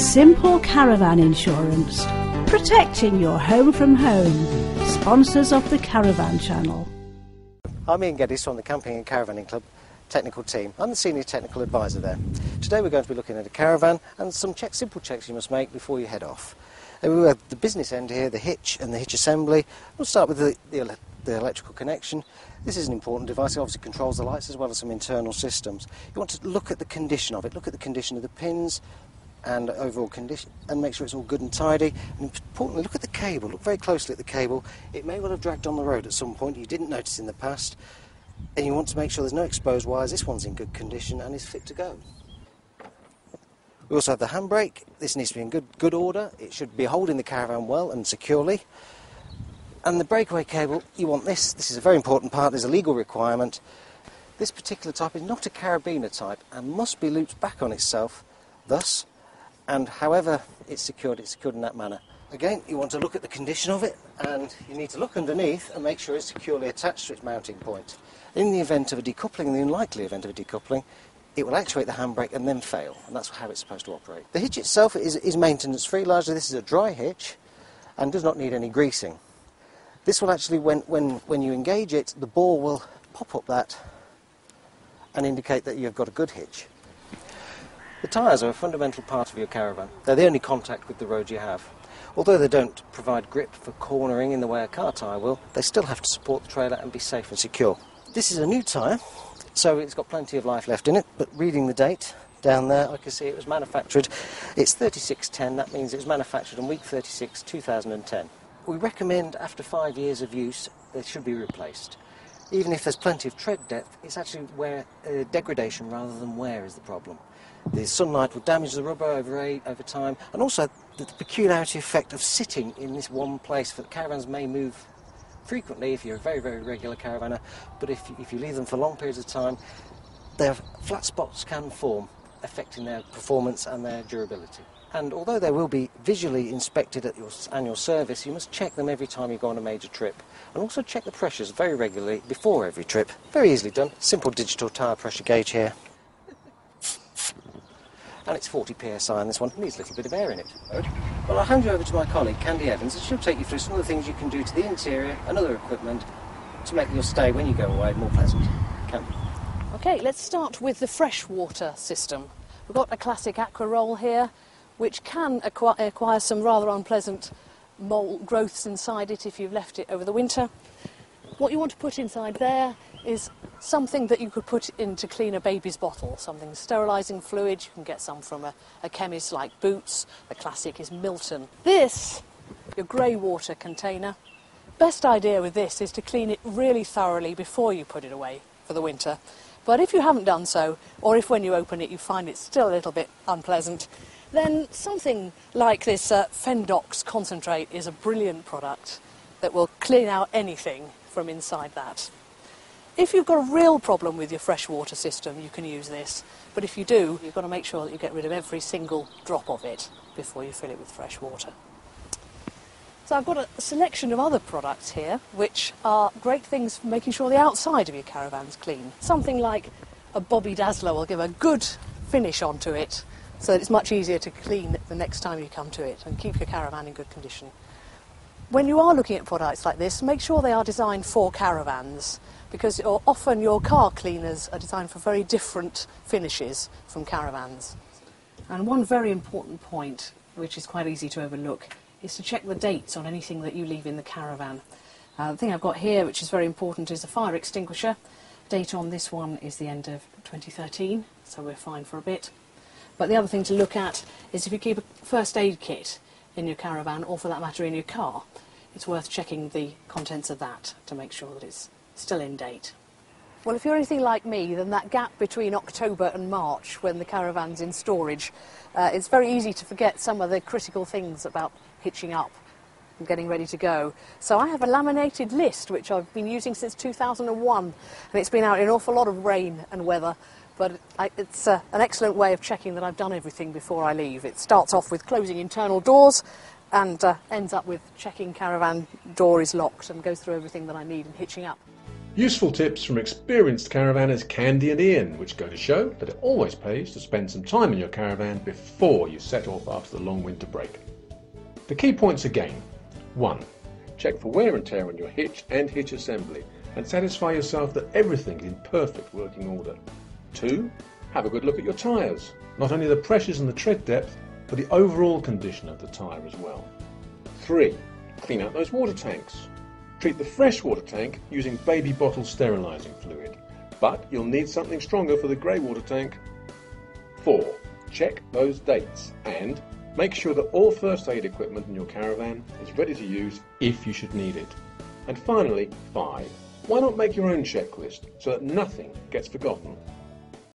Simple Caravan Insurance, protecting your home from home. Sponsors of the Caravan Channel. I'm Ian Geddes from the Camping and Caravanning Club technical team. I'm the senior technical advisor there. Today we're going to be looking at a caravan and some simple checks you must make before you head off. And we have the business end here, the hitch and the hitch assembly. We'll start with the electrical connection. This is an important device. It obviously controls the lights as well as some internal systems. You want to look at the condition of it, look at the condition of the pins and overall condition, and make sure it's all good and tidy. And importantly, look at the cable, look very closely at the cable. It may well have dragged on the road at some point, you didn't notice in the past, and you want to make sure there's no exposed wires. This one's in good condition and is fit to go. We also have the handbrake. This needs to be in good order. It should be holding the caravan well and securely. And the breakaway cable, you want this. This is a very important part. There's a legal requirement. This particular type is not a carabiner type and must be looped back on itself, thus, and however it's secured in that manner. Again, you want to look at the condition of it, and you need to look underneath and make sure it's securely attached to its mounting point. In the event of a decoupling, in the unlikely event of a decoupling, it will actuate the handbrake and then fail, and that's how it's supposed to operate. The hitch itself is maintenance free. Largely this is a dry hitch and does not need any greasing. This will actually, when you engage it, the ball will pop up that and indicate that you've got a good hitch. The tyres are a fundamental part of your caravan. They're the only contact with the road you have. Although they don't provide grip for cornering in the way a car tyre will, they still have to support the trailer and be safe and secure. This is a new tyre, so it's got plenty of life left in it, but reading the date down there, I can see it was manufactured. It's 3610, that means it was manufactured on week 36, 2010. We recommend after 5 years of use, they should be replaced. Even if there's plenty of tread depth, it's actually degradation rather than wear is the problem. The sunlight will damage the rubber over time, and also the peculiarity effect of sitting in this one place. For the caravans may move frequently if you're a very, very regular caravaner, but if you leave them for long periods of time, their flat spots can form, affecting their performance and their durability. And although they will be visually inspected at your annual service, you must check them every time you go on a major trip. And also check the pressures very regularly before every trip. Very easily done. Simple digital tyre pressure gauge here. And it's 40 psi on this one. It needs a little bit of air in it. Well, I'll hand you over to my colleague, Candy Evans, and she'll take you through some of the things you can do to the interior and other equipment to make your stay when you go away more pleasant. Candy. Okay, let's start with the freshwater system. We've got a classic aqua roll here, which can acquire some rather unpleasant mold growths inside it if you've left it over the winter. What you want to put inside there is something that you could put in to clean a baby's bottle, something sterilising fluid. You can get some from a chemist like Boots. The classic is Milton. This, your grey water container. Best idea with this is to clean it really thoroughly before you put it away for the winter. But if you haven't done so, or if when you open it you find it's still a little bit unpleasant, then something like this Fendox concentrate is a brilliant product that will clean out anything from inside that. If you've got a real problem with your freshwater system, you can use this. But if you do, you've got to make sure that you get rid of every single drop of it before you fill it with fresh water. So I've got a selection of other products here, which are great things for making sure the outside of your caravan's clean. Something like a Bobby Dazzler will give a good finish onto it, so that it's much easier to clean the next time you come to it and keep your caravan in good condition. When you are looking at products like this, make sure they are designed for caravans, because often your car cleaners are designed for very different finishes from caravans. And one very important point, which is quite easy to overlook, is to check the dates on anything that you leave in the caravan. The thing I've got here, which is very important, is a fire extinguisher. Date on this one is the end of 2013, so we're fine for a bit. But the other thing to look at is if you keep a first aid kit in your caravan, or for that matter in your car, it's worth checking the contents of that to make sure that it's still in date. Well, if you're anything like me, then that gap between October and March, when the caravan's in storage, it's very easy to forget some of the critical things about hitching up and getting ready to go. So I have a laminated list, which I've been using since 2001, and it's been out in an awful lot of rain and weather. But it's an excellent way of checking that I've done everything before I leave. It starts off with closing internal doors and ends up with checking caravan door is locked, and goes through everything that I need in hitching up. Useful tips from experienced caravanners Candy and Ian, which go to show that it always pays to spend some time in your caravan before you set off after the long winter break. The key points again. 1. Check for wear and tear on your hitch and hitch assembly and satisfy yourself that everything is in perfect working order. 2. Have a good look at your tyres, not only the pressures and the tread depth, but the overall condition of the tyre as well. 3. Clean out those water tanks. Treat the fresh water tank using baby bottle sterilising fluid, but you'll need something stronger for the grey water tank. 4. Check those dates and make sure that all first aid equipment in your caravan is ready to use if you should need it. And finally, 5. Why not make your own checklist so that nothing gets forgotten?